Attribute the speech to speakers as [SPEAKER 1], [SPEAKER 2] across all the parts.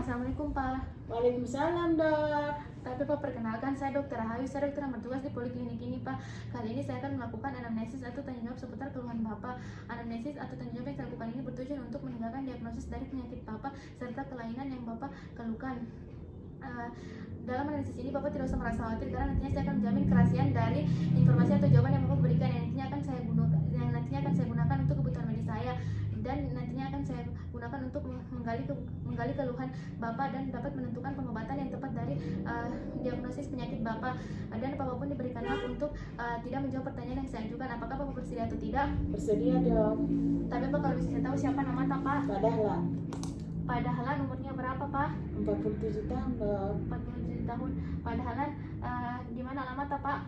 [SPEAKER 1] Assalamualaikum Pak.
[SPEAKER 2] Waalaikumsalam dok.
[SPEAKER 1] Tapi Pak, perkenalkan saya Dokter Rahayu, saya dokter yang bertugas di Poliklinik ini Pak. Kali ini saya akan melakukan anamnesis atau tanya jawab seputar keluhan Bapak. Anamnesis atau tanya jawab yang saya lakukan ini bertujuan untuk menegakkan diagnosis dari penyakit Bapak serta kelainan yang Bapak keluhkan. Dalam analisis ini Bapak tidak usah merasa khawatir karena nantinya saya akan menjamin kerahasiaan dari informasi atau jawaban yang Bapak berikan yang nantinya akan saya gunakan untuk kebutuhan medis saya, dan nantinya akan saya gunakan untuk menggali keluhan Bapak dan dapat menentukan pengobatan yang tepat dari diagnosis penyakit Bapak. Dan Bapak pun diberikan hak untuk tidak menjawab pertanyaan yang saya ajukan. Apakah Bapak bersedia atau tidak?
[SPEAKER 2] Bersedia dok.
[SPEAKER 1] Tapi Pak, kalau bisa saya tahu siapa nama Pak?
[SPEAKER 2] Padahal
[SPEAKER 1] Padahal umurnya berapa Pak?
[SPEAKER 2] 47 tahun dok.
[SPEAKER 1] 47 tahun. Padahal di mana alamat Pak?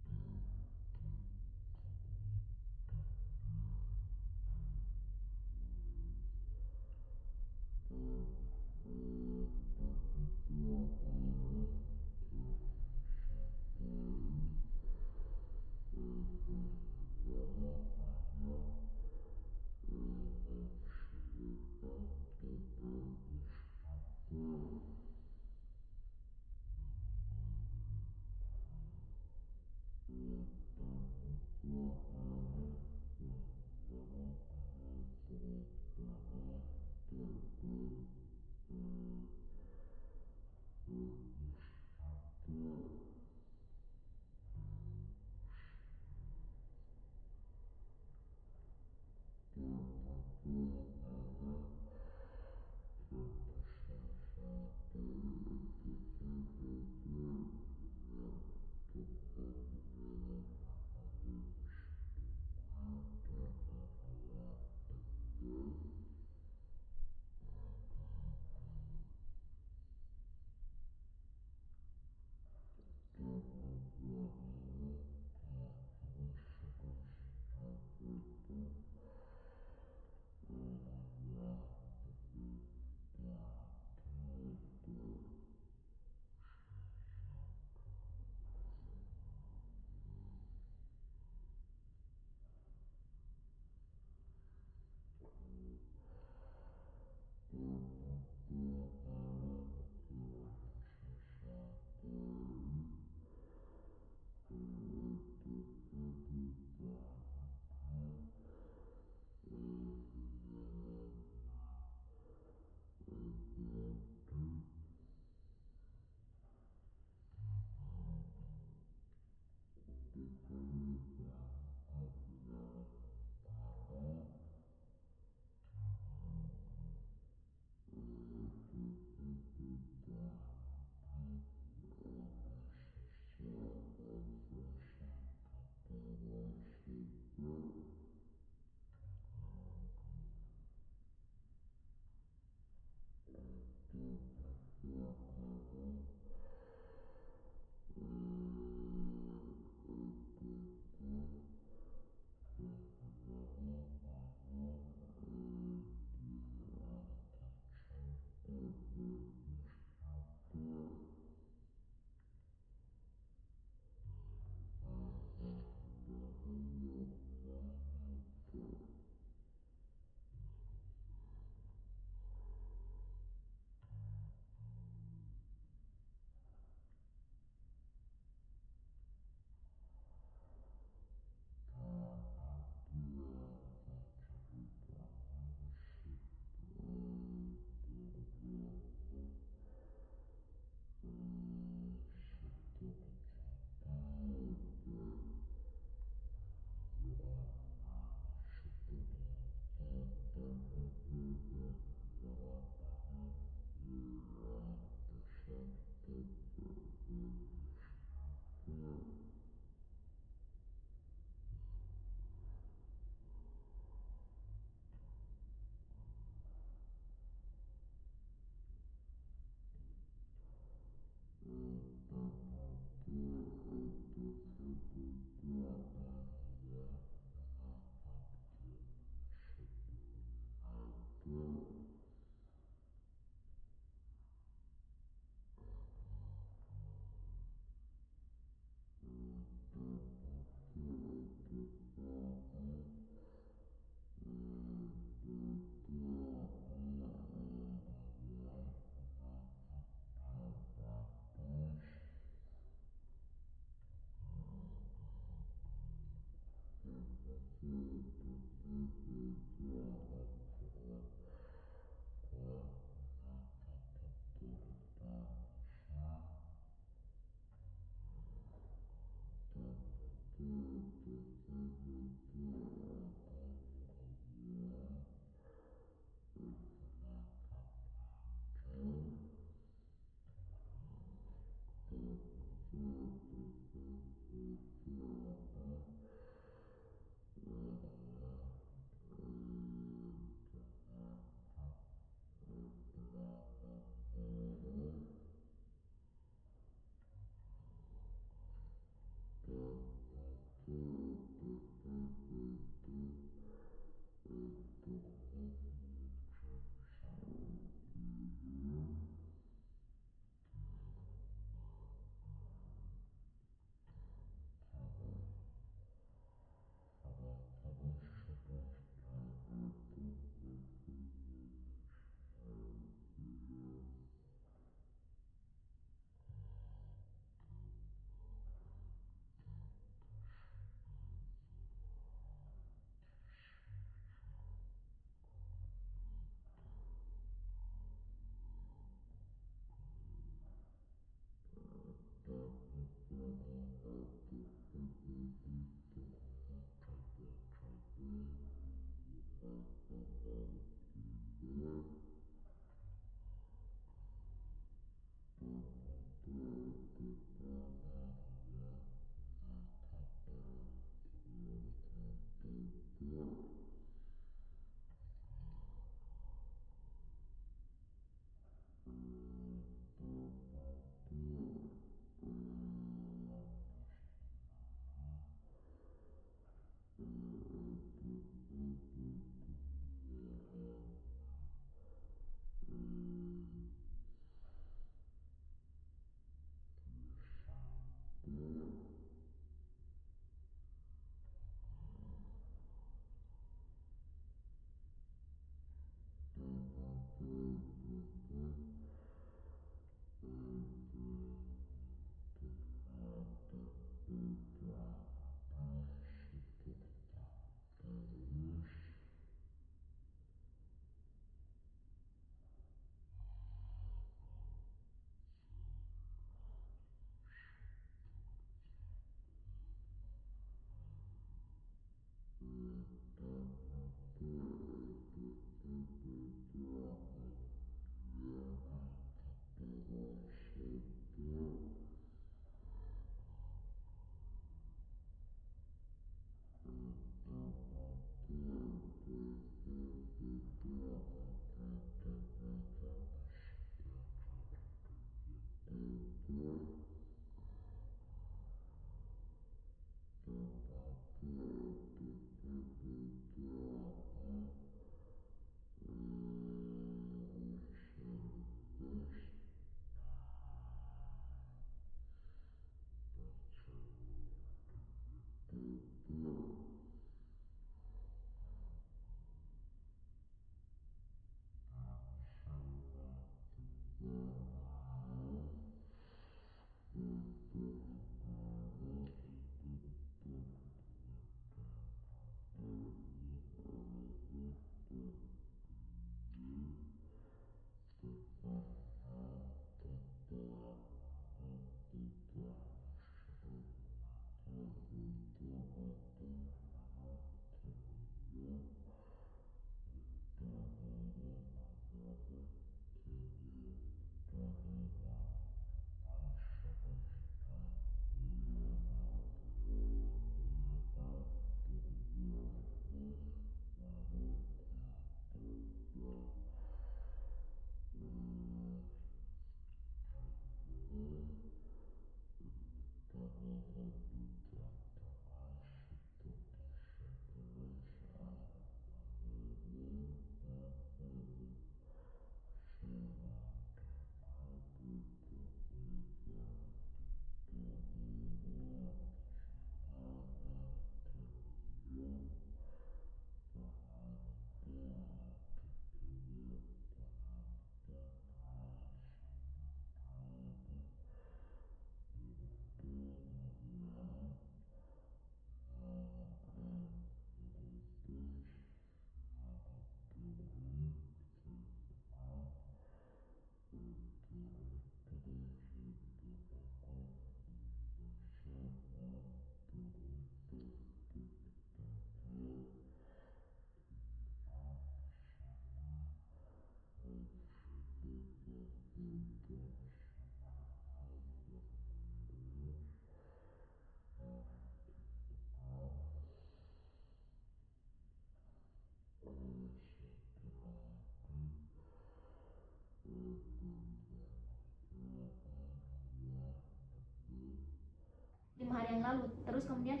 [SPEAKER 1] 5 hari yang lalu. Terus kemudian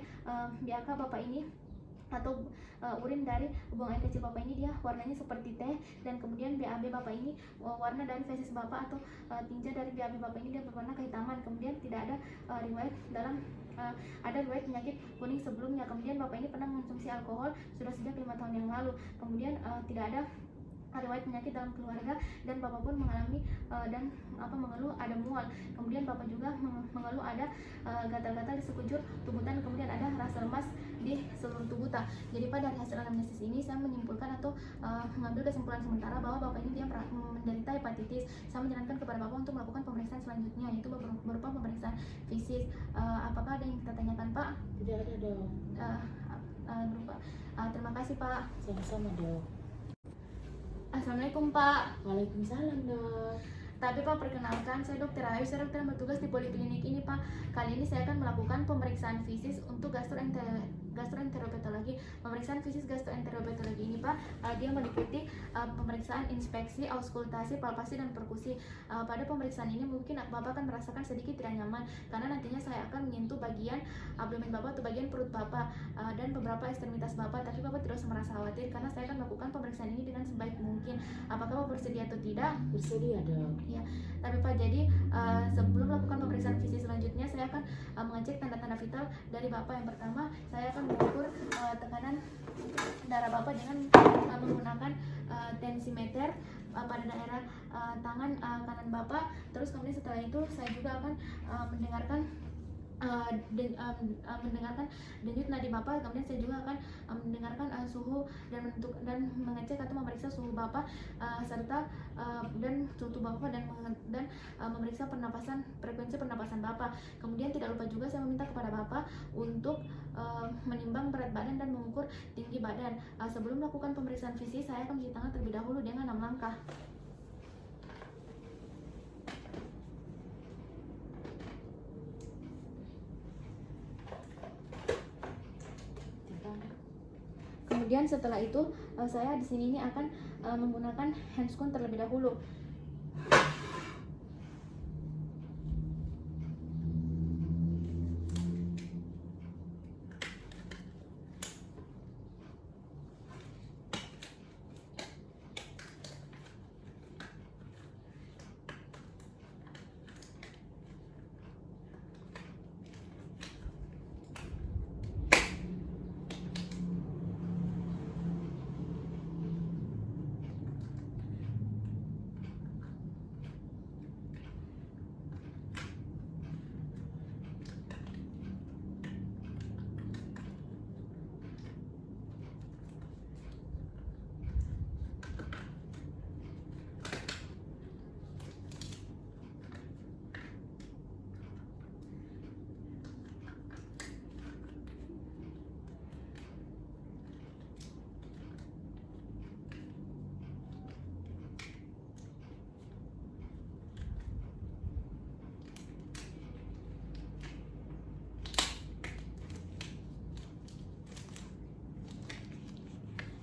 [SPEAKER 1] BAK bapak ini atau urin dari buang air kecil bapak ini dia warnanya seperti teh, dan kemudian BAB bapak ini warna dari feses bapak atau tinja dari BAB bapak ini dia berwarna kehitaman. Kemudian tidak ada riwayat dalam ada riwayat penyakit kuning sebelumnya. Kemudian bapak ini pernah mengonsumsi alkohol sudah sejak 5 tahun yang lalu. Kemudian tidak ada riwayat penyakit dalam keluarga, dan bapak pun mengalami dan mengeluh ada mual. Kemudian bapak juga mengeluh ada gatal-gatal di sekujur tubuh, dan kemudian ada rasa lemas di seluruh tubuh. Jadi pada hasil anamnesis ini saya menyimpulkan atau mengambil kesimpulan sementara bahwa bapak ini dia menderita hepatitis. Saya menyarankan kepada bapak untuk melakukan pemeriksaan selanjutnya, yaitu berupa pemeriksaan fisik. Apakah ada yang kita tanyakan, Pak?
[SPEAKER 2] Tidak ada, Dok.
[SPEAKER 1] Terima kasih, Pak.
[SPEAKER 2] Sama-sama, Dok.
[SPEAKER 1] Assalamualaikum, Pak.
[SPEAKER 2] Waalaikumsalam, Dok.
[SPEAKER 1] Tapi Pak, perkenalkan, saya Dr. Ayu, saya dokter yang bertugas di poliklinik ini, Pak. Kali ini saya akan melakukan pemeriksaan fisis untuk gastroenteropatologi. Pemeriksaan fisis gastroenteropatologi ini, Pak, dia meliputi pemeriksaan inspeksi, auskultasi, palpasi, dan perkusi. Pada pemeriksaan ini mungkin Bapak akan merasakan sedikit tidak nyaman, karena nantinya saya akan menyentuh bagian abdomen Bapak atau bagian perut Bapak dan beberapa ekstremitas Bapak. Tapi Bapak tidak usah merasa khawatir, karena saya akan melakukan pemeriksaan ini dengan sebaik mungkin. Apakah Bapak bersedia atau tidak?
[SPEAKER 2] Bersedia, Dok.
[SPEAKER 1] Ya, tapi Pak, jadi sebelum melakukan pemeriksaan fisik selanjutnya, saya akan mengecek tanda-tanda vital dari Bapak. Yang pertama, saya akan mengukur tekanan darah Bapak dengan menggunakan tensimeter. pada daerah tangan kanan Bapak. Terus kemudian setelah itu saya juga akan mendengarkan mendengarkan denyut nadi Bapak. Kemudian saya juga akan mendengarkan suhu dan mengecek atau memeriksa suhu Bapak, serta dan suhu Bapak dan memeriksa frekuensi pernapasan Bapak. Kemudian tidak lupa juga saya meminta kepada Bapak untuk menimbang berat badan dan mengukur tinggi badan. Sebelum melakukan pemeriksaan fisik, saya akan mencuci tangan terlebih dahulu dengan 6 langkah. Kemudian setelah itu saya di sini ini akan menggunakan handscoon terlebih dahulu.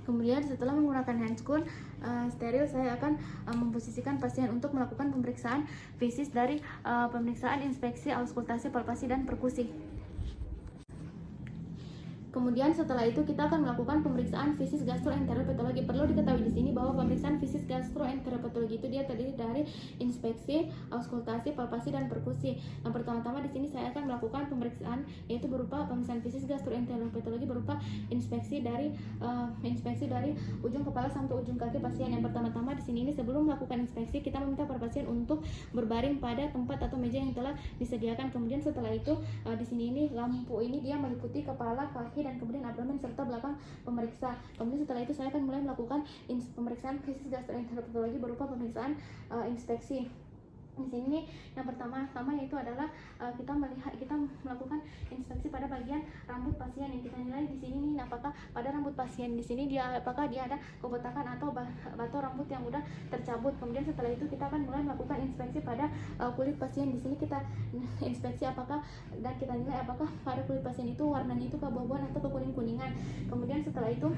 [SPEAKER 1] Kemudian setelah menggunakan handscoon steril, saya akan memposisikan pasien untuk melakukan pemeriksaan fisik dari pemeriksaan inspeksi, auskultasi, palpasi, dan perkusi. Kemudian setelah itu kita akan melakukan pemeriksaan fisik gastroenteropatologi. Perlu diketahui di sini bahwa pemeriksaan fisik gastroenteropatologi itu dia terdiri dari inspeksi, auskultasi, palpasi, dan perkusi. Yang pertama-tama di sini saya akan melakukan pemeriksaan yaitu berupa pemeriksaan fisik gastroenteropatologi berupa inspeksi dari ujung kepala sampai ujung kaki pasien. Yang pertama-tama di sini ini sebelum melakukan inspeksi kita meminta para pasien untuk berbaring pada tempat atau meja yang telah disediakan. Kemudian setelah itu di sini ini lampu ini dia meliputi kepala, kaki, dan kemudian abdomen serta belakang pemeriksa. Kemudian setelah itu saya akan mulai melakukan pemeriksaan fisik gastroenteropatologi berupa pemeriksaan inspeksi. Di sini yang pertama-tama yaitu adalah kita melakukan inspeksi pada bagian rambut pasien yang kita nilai di sini nih, apakah pada rambut pasien di sini apakah dia ada kebotakan atau batu rambut yang udah tercabut. Kemudian setelah itu kita akan mulai melakukan inspeksi pada kulit pasien. Di sini kita inspeksi dan kita nilai apakah pada kulit pasien itu warnanya itu keabu-abuan atau kekuning-kuningan. Kemudian setelah itu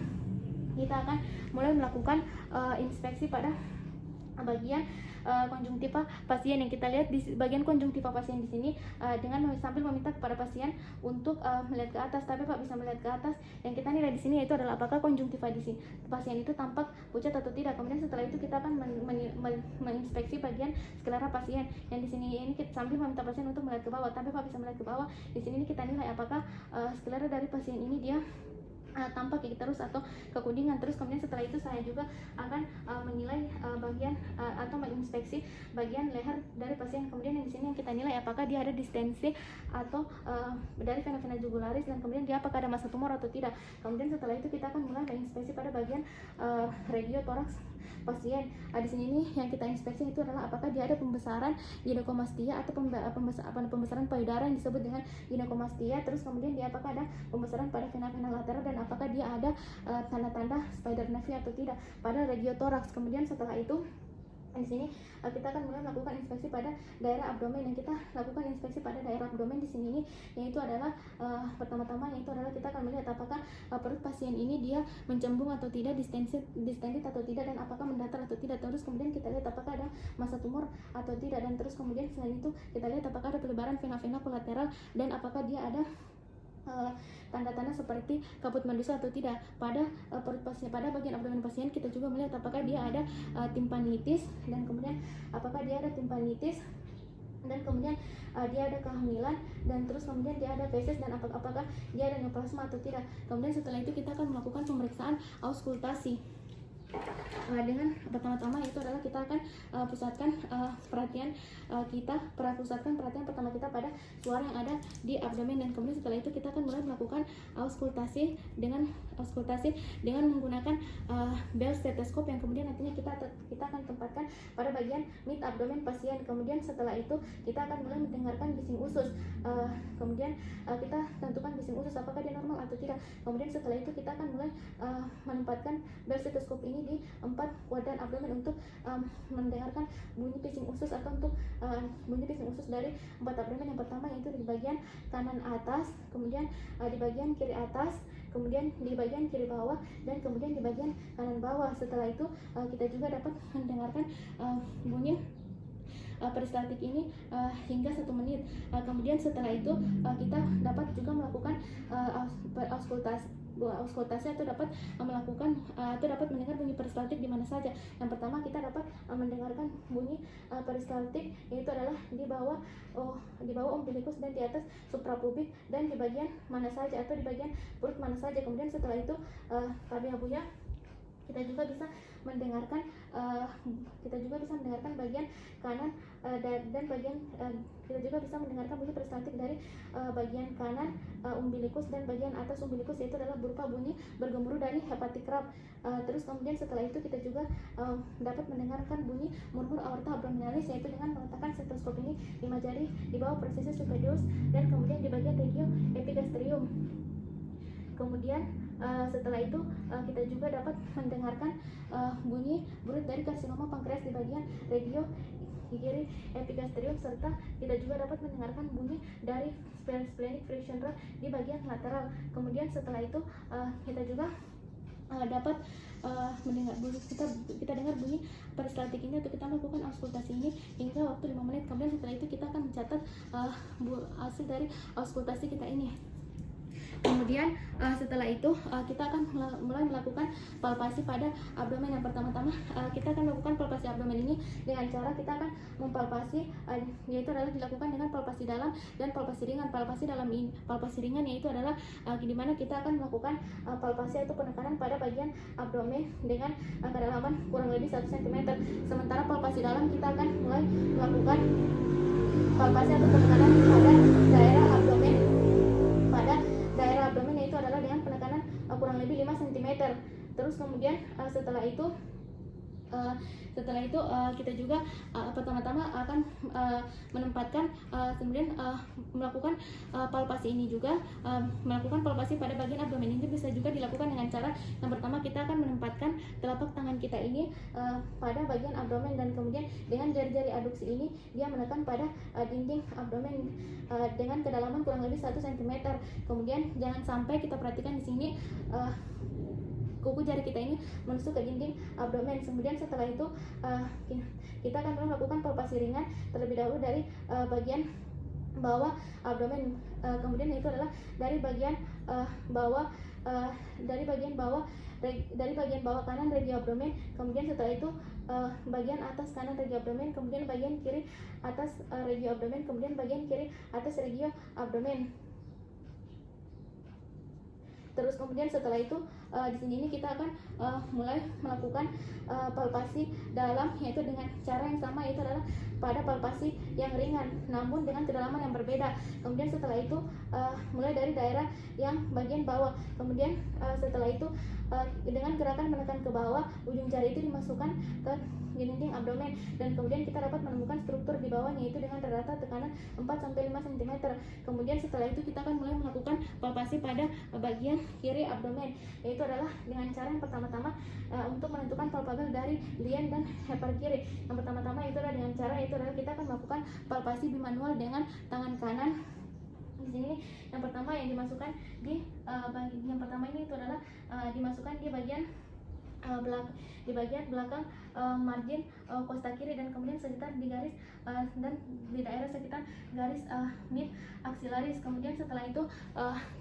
[SPEAKER 1] kita akan mulai melakukan inspeksi pada bagian konjungtiva pasien. Yang kita lihat di bagian konjungtiva pasien di sini dengan sambil meminta kepada pasien untuk melihat ke atas, tapi Pak bisa melihat ke atas. Yang kita nilai di sini yaitu adalah apakah konjungtiva di sini pasien itu tampak pucat atau tidak. Kemudian setelah itu kita akan menginspeksi bagian sklera pasien. Yang di sini ini kita sambil meminta pasien untuk melihat ke bawah, tapi Pak bisa melihat ke bawah. Di sini kita nilai apakah sklera dari pasien ini dia tampak terus atau kekuningan. Terus kemudian setelah itu saya juga akan menilai bagian atau menginspeksi bagian leher dari pasien. Kemudian yang di sini yang kita nilai apakah dia ada distensi atau dari vena jugularis, dan kemudian dia apakah ada massa tumor atau tidak. Kemudian setelah itu kita akan mulai menginspeksi pada bagian regiotoraks pasien. Di sini nih yang kita inspeksi itu adalah apakah dia ada pembesaran ginekomastia atau pembesaran payudara yang disebut dengan ginekomastia. Terus kemudian dia apakah ada pembesaran pada vena lateral, dan apakah dia ada tanda-tanda spider nevi atau tidak pada regiotoraks. Kemudian setelah itu di sini kita akan mulai melakukan inspeksi pada daerah abdomen. Yang kita lakukan inspeksi pada daerah abdomen di sini ini yaitu adalah pertama-tama yaitu adalah kita akan melihat apakah perut pasien ini dia mencembung atau tidak, distended atau tidak, dan apakah mendatar atau tidak. Terus kemudian kita lihat apakah ada massa tumor atau tidak, dan terus kemudian selain itu kita lihat apakah ada pelebaran vena-vena kolateral, dan apakah dia ada tanda-tanda seperti kabut medusa atau tidak pada perut pasien. Pada bagian abdomen pasien kita juga melihat apakah dia ada timpanitis, dan kemudian apakah dia ada timpanitis, dan kemudian dia ada kehamilan, dan terus kemudian dia ada feses, dan apakah dia ada neoplasma atau tidak. Kemudian setelah itu kita akan melakukan pemeriksaan auskultasi. Dengan pertama-tama itu adalah kita akan pusatkan perhatian pertama kita pada suara yang ada di abdomen, dan kemudian setelah itu kita akan mulai melakukan auskultasi dengan menggunakan bel stetoskop yang kemudian nantinya kita akan tempatkan pada bagian mid abdomen pasien. Kemudian setelah itu kita akan mulai mendengarkan bising usus. Kemudian kita tentukan bising usus apakah dia normal atau tidak. Kemudian setelah itu kita akan mulai menempatkan bel stetoskop ini di 4 kuadran abdomen untuk mendengarkan bunyi bising usus atau untuk bunyi bising usus dari 4 abdomen. Yang pertama yaitu di bagian kanan atas, kemudian di bagian kiri atas, kemudian di bagian kiri bawah, dan kemudian di bagian kanan bawah. Setelah itu kita juga dapat mendengarkan bunyi peristaltik ini hingga 1 menit. Kemudian setelah itu kita dapat juga melakukan auskultasi atau dapat melakukan atau dapat mendengar bunyi peristaltik di mana saja. Yang pertama kita dapat mendengarkan bunyi peristaltik yaitu adalah di bawah umbilikus dan di atas suprapubik dan di bagian mana saja atau di bagian perut mana saja. Kemudian setelah itu Buya, kita juga bisa mendengarkan bagian kanan dan bagian kita juga bisa mendengarkan bunyi peristaltik dari bagian kanan umbilikus dan bagian atas umbilikus, yaitu adalah berupa bunyi bergemuruh dari hepatic rab. Terus kemudian setelah itu kita juga dapat mendengarkan bunyi murmur aorta abdominalis, yaitu dengan meletakkan stetoskop ini 5 jari di bawah processus stupendous dan kemudian di bagian radio epigastrium. Kemudian setelah itu kita juga dapat mendengarkan bunyi berut dari karsinoma pankreas di bagian radio kiri epigastrium, serta kita juga dapat mendengarkan bunyi dari splenic friction rod di bagian lateral. Kemudian setelah itu kita juga dapat mendengar bunyi kita dengar bunyi peristaltik ini atau kita melakukan auskultasi ini hingga waktu 5 menit. Kemudian setelah itu kita akan mencatat hasil dari auskultasi kita ini. Kemudian setelah itu kita akan mulai melakukan palpasi pada abdomen. Yang pertama-tama kita akan melakukan palpasi abdomen ini dengan cara kita akan mempalpasi, yaitu adalah dilakukan dengan palpasi dalam dan palpasi ringan. Palpasi ringan yaitu adalah di mana kita akan melakukan palpasi atau penekanan pada bagian abdomen dengan kedalaman kurang lebih 1 cm. Sementara palpasi dalam kita akan mulai melakukan palpasi atau penekanan pada daerah abdomen yaitu adalah dengan penekanan kurang lebih 5 cm. Terus kemudian setelah itu kita juga pertama-tama akan menempatkan kemudian melakukan palpasi ini juga, melakukan palpasi pada bagian abdomen. Ini bisa juga dilakukan dengan cara yang pertama kita akan menempatkan telapak tangan kita ini pada bagian abdomen, dan kemudian dengan jari-jari aduksi ini dia menekan pada dinding abdomen dengan kedalaman kurang lebih 1 cm. Kemudian jangan sampai, kita perhatikan di sini kuku jari kita ini menusuk ke dinding abdomen. Kemudian setelah itu kita akan melakukan palpasi ringan terlebih dahulu dari bagian bawah abdomen. Kemudian itu adalah dari bagian bawah kanan regi abdomen. Kemudian setelah itu bagian atas kanan regi abdomen, kemudian bagian kiri atas regi abdomen, kemudian bagian kiri atas regi abdomen. Terus kemudian setelah itu di sini ini kita akan mulai melakukan palpasi dalam, yaitu dengan cara yang sama, yaitu adalah pada palpasi yang ringan namun dengan kedalaman yang berbeda. Kemudian setelah itu mulai dari daerah yang bagian bawah. Kemudian setelah itu dengan gerakan menekan ke bawah, ujung jari itu dimasukkan ke dinding abdomen, dan kemudian kita dapat menemukan struktur di bawahnya, yaitu dengan rata tekanan 4-5 cm. Kemudian setelah itu kita akan mulai melakukan palpasi pada bagian kiri abdomen, yaitu adalah dengan cara yang pertama-tama untuk menentukan palpabel dari lien dan hepar kiri. Yang pertama-tama itu adalah dengan cara yaitu adalah kita akan melakukan palpasi bimanual dengan tangan kanan. Di sini yang pertama yang dimasukkan di yang pertama ini itu adalah dimasukkan di bagian belakang margin kosta kiri, dan kemudian sekitar di garis dan di daerah sekitar garis mid aksilaris. Kemudian setelah itu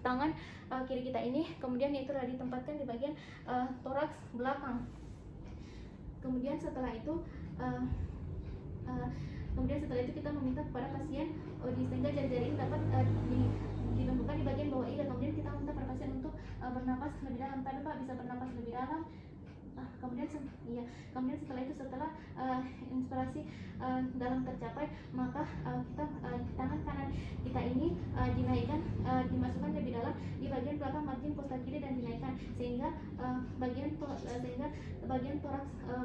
[SPEAKER 1] tangan kiri kita ini kemudian yaitu ditempatkan di bagian toraks belakang. Kemudian setelah itu kita meminta kepada pasien sehingga jari-jari ini dapat ditentukan di bagian bawah iga. Kemudian kita minta pada pasien untuk bernapas lebih dalam. Tadi Pak bisa bernapas lebih dalam. kemudian setelah itu inspirasi dalam tercapai, maka tangan kanan kita ini dinaikkan, dimasukkan lebih dalam di bagian belakang margin kosta kiri dan dinaikkan sehingga bagian toraks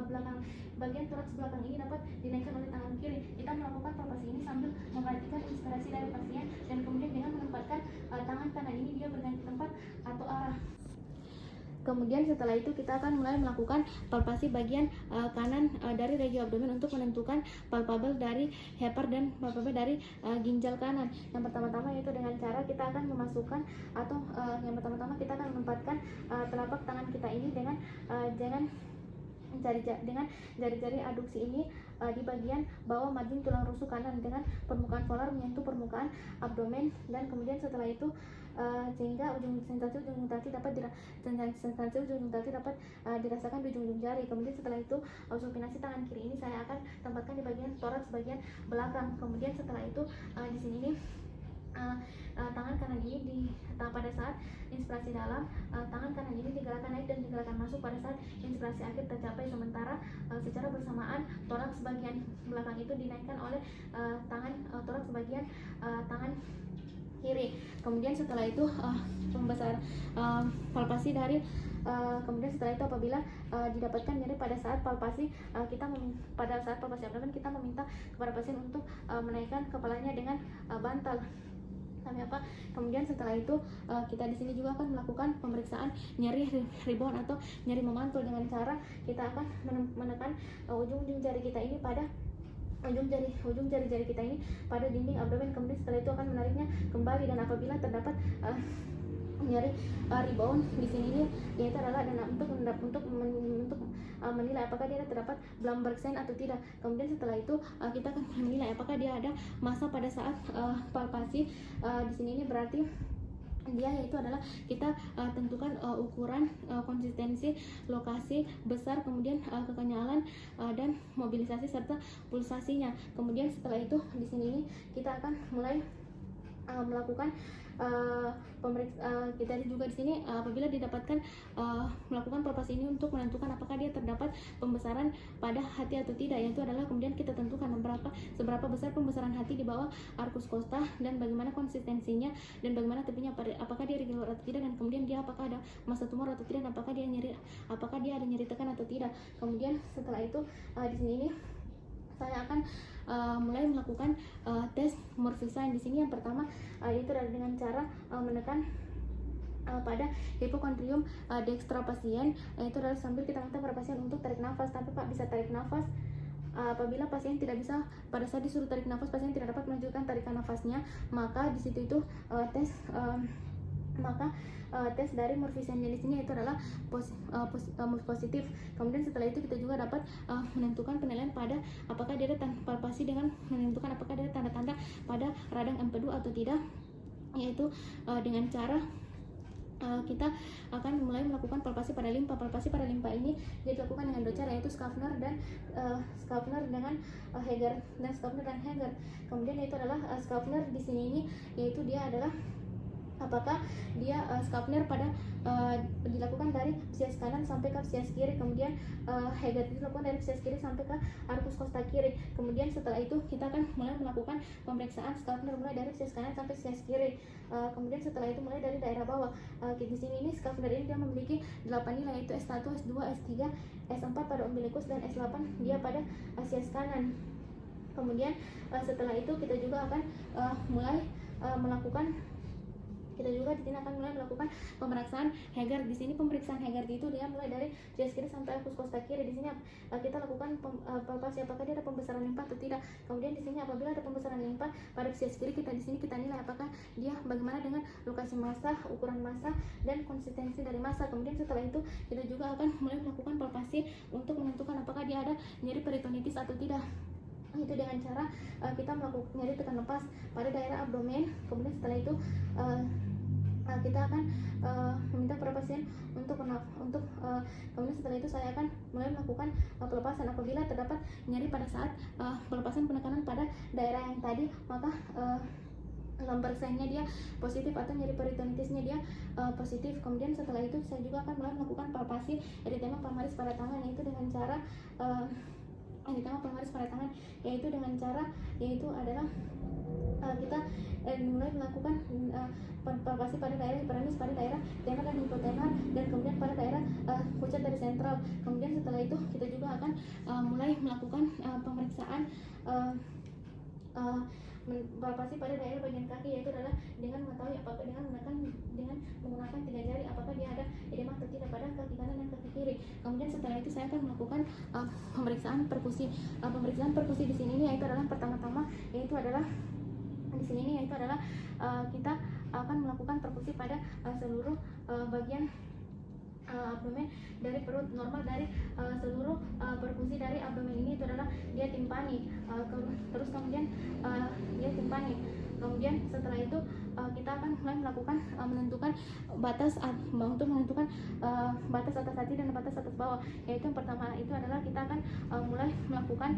[SPEAKER 1] belakang ini dapat dinaikkan oleh tangan kiri. Kita melakukan palpasi ini sambil memperhatikan inspirasi dari pasien dan kemudian dengan menempatkan tangan kanan ini dia berganti tempat atau arah. Kemudian setelah itu kita akan mulai melakukan palpasi bagian kanan dari regio abdomen untuk menentukan palpabel dari hepar dan palpabel dari ginjal kanan. Yang pertama-tama yaitu dengan cara kita akan memasukkan atau yang pertama-tama kita akan menempatkan telapak tangan kita ini dengan jari-jari aduksi ini di bagian bawah margin tulang rusuk kanan dengan permukaan volar menyentuh permukaan abdomen, dan kemudian setelah itu sehingga sensasi ujung tati dapat dirasakan di ujung jari. Kemudian setelah itu supinasi tangan kiri ini saya akan tempatkan di bagian toraks bagian belakang. Kemudian setelah itu di sini nih tangan kanan ini pada saat inspirasi dalam, tangan kanan ini digerakkan naik dan digerakkan masuk pada saat inspirasi akhir tercapai, sementara secara bersamaan toraks bagian belakang itu dinaikkan oleh toraks bagian tangan kiri. Kemudian setelah itu pembesaran palpasi dari kemudian setelah itu apabila didapatkan nyeri pada saat palpasi abdomen, kita meminta kepada pasien untuk menaikkan kepalanya dengan bantal. Kemudian setelah itu kita di sini juga akan melakukan pemeriksaan nyeri rebound atau nyeri memantul dengan cara kita akan menekan ujung jari kita ini pada ujung jari-jari kita ini pada dinding abdomen. Kemudian setelah itu akan menariknya kembali, dan apabila terdapat nyeri rebound di sini ini yaitu adalah untuk menilai apakah dia terdapat Blumberg sign atau tidak. Kemudian setelah itu kita akan menilai apakah dia ada massa pada saat palpasi. Di sini ini berarti dia yaitu adalah kita tentukan ukuran, konsistensi, lokasi, besar, kemudian kekenyalan dan mobilisasi serta pulsasinya. Kemudian setelah itu di sini ini kita akan mulai melakukan kita juga di sini apabila didapatkan melakukan palpasi ini untuk menentukan apakah dia terdapat pembesaran pada hati atau tidak, yaitu adalah kemudian kita tentukan seberapa besar pembesaran hati di bawah arcus costa dan bagaimana konsistensinya dan bagaimana tepinya, apakah dia regular atau tidak, dan kemudian dia apakah ada massa tumor atau tidak, dan apakah dia ada nyeri tekan atau tidak. Kemudian setelah itu di sini ini saya akan mulai melakukan tes Morphsign. Di sini yang pertama itu adalah dengan cara menekan pada hipokondrium dextra pasien, itu adalah sambil kita minta pada pasien untuk tarik nafas, tapi Pak bisa tarik nafas. Apabila pasien tidak bisa, pada saat disuruh tarik nafas pasien tidak dapat menunjukkan tarikan nafasnya, maka di situ itu tes dari Morphsign di sini itu adalah positif. Kemudian setelah itu kita juga dapat menentukan penilaian pada apakah dia ada palpasi dengan menentukan apakah dia ada tanda-tanda pada radang empedu atau tidak, yaitu dengan cara kita akan mulai melakukan palpasi pada limpa. Palpasi pada limpa ini dilakukan dengan dua cara, yaitu Schaffner dengan Heger dan Schaffner dan Heger. Kemudian itu adalah Schaffner di sini ini yaitu dia adalah apakah dia Schaffner pada dilakukan dari psias kanan sampai ke psias kiri, kemudian Heger dilakukan dari psias kiri sampai ke arcus costa kiri. Kemudian setelah itu kita akan mulai melakukan pemeriksaan Schaffner mulai dari psias kanan sampai psias kiri. Kemudian setelah itu mulai dari daerah bawah. Di sini ini Schaffner ini dia memiliki 8 nilai, yaitu S1, S2, S3, S4 pada umbilicus dan S8 dia pada psias kanan. Kemudian setelah itu kita juga akan mulai melakukan pemeriksaan Heger. Di sini pemeriksaan Heger itu dia mulai dari psias kiri sampai arcus costa kiri. Di sini kita lakukan palpasi apakah dia ada pembesaran limpa atau tidak. Kemudian di sini apabila ada pembesaran limpa pada psias kiri, kita nilai apakah dia bagaimana dengan lokasi massa, ukuran massa dan konsistensi dari massa. Kemudian setelah itu kita juga akan mulai melakukan palpasi untuk menentukan apakah dia ada nyeri peritonitis atau tidak, itu dengan cara kita melakukan nyeri tekan lepas pada daerah abdomen. Kemudian setelah itu kita akan meminta para pasien kemudian setelah itu saya akan mulai melakukan pelepasan. Apabila terdapat nyeri pada saat pelepasan penekanan pada daerah yang tadi, maka pemeriksaannya dia positif atau nyeri peritonitisnya dia positif. Kemudian setelah itu saya juga akan mulai melakukan palpasi eritema palmaris pada tangan, yaitu dengan cara eritema palmaris pada tangan yaitu adalah kita mulai melakukan palpasi pada daerah hiperamis, pada daerah tenar dan hipotenar, dan kemudian pada daerah pucat dari sentral. Kemudian setelah itu kita juga akan mulai melakukan pemeriksaan palpasi pada daerah bagian kaki, yaitu adalah dengan mengetahui apakah dengan menggunakan 3 jari apakah dia ada edema atau tidak pada kaki kanan dan kaki kiri. Kemudian setelah itu saya akan melakukan pemeriksaan perkusi. Pemeriksaan perkusi di sini yaitu adalah pertama-tama kita akan melakukan perkusi pada seluruh bagian abdomen dari perut normal, dari seluruh perkusi dari abdomen ini itu adalah dia timpani, terus kemudian dia timpani. Kemudian setelah itu kita akan mulai melakukan menentukan batas untuk menentukan batas atas hati dan batas atas bawah, yaitu yang pertama itu adalah kita akan mulai melakukan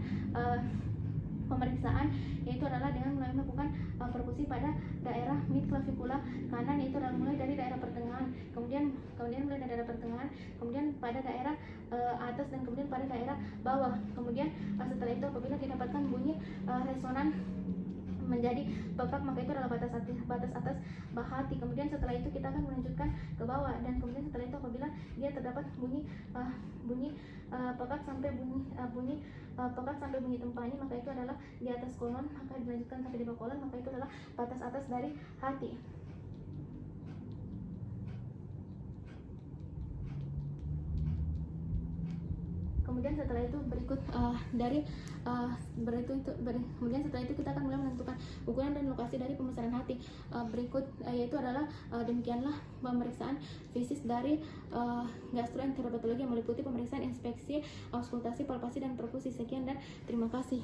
[SPEAKER 1] pemeriksaan, yaitu adalah dengan mulai melakukan perkusi pada daerah mid clavicula kanan, yaitu adalah mulai dari daerah pertengahan, kemudian mulai dari daerah pertengahan, kemudian pada daerah atas, dan kemudian pada daerah bawah. Kemudian setelah itu apabila didapatkan bunyi resonan menjadi bebak, maka itu adalah batas atas hati. Kemudian setelah itu kita akan melanjutkan ke bawah, dan kemudian setelah itu apabila dia terdapat bunyi pekat sampai bunyi tempani, maka itu adalah di atas kolon, maka dilanjutkan sampai di bawah kolon, maka itu adalah batas atas dari hati. Kemudian setelah itu kemudian setelah itu kita akan mulai menentukan ukuran dan lokasi dari pembesaran hati. Yaitu adalah demikianlah pemeriksaan fisis dari gastroenteropatologi yang meliputi pemeriksaan inspeksi, auskultasi, palpasi, dan perkusi. Sekian dan terima kasih.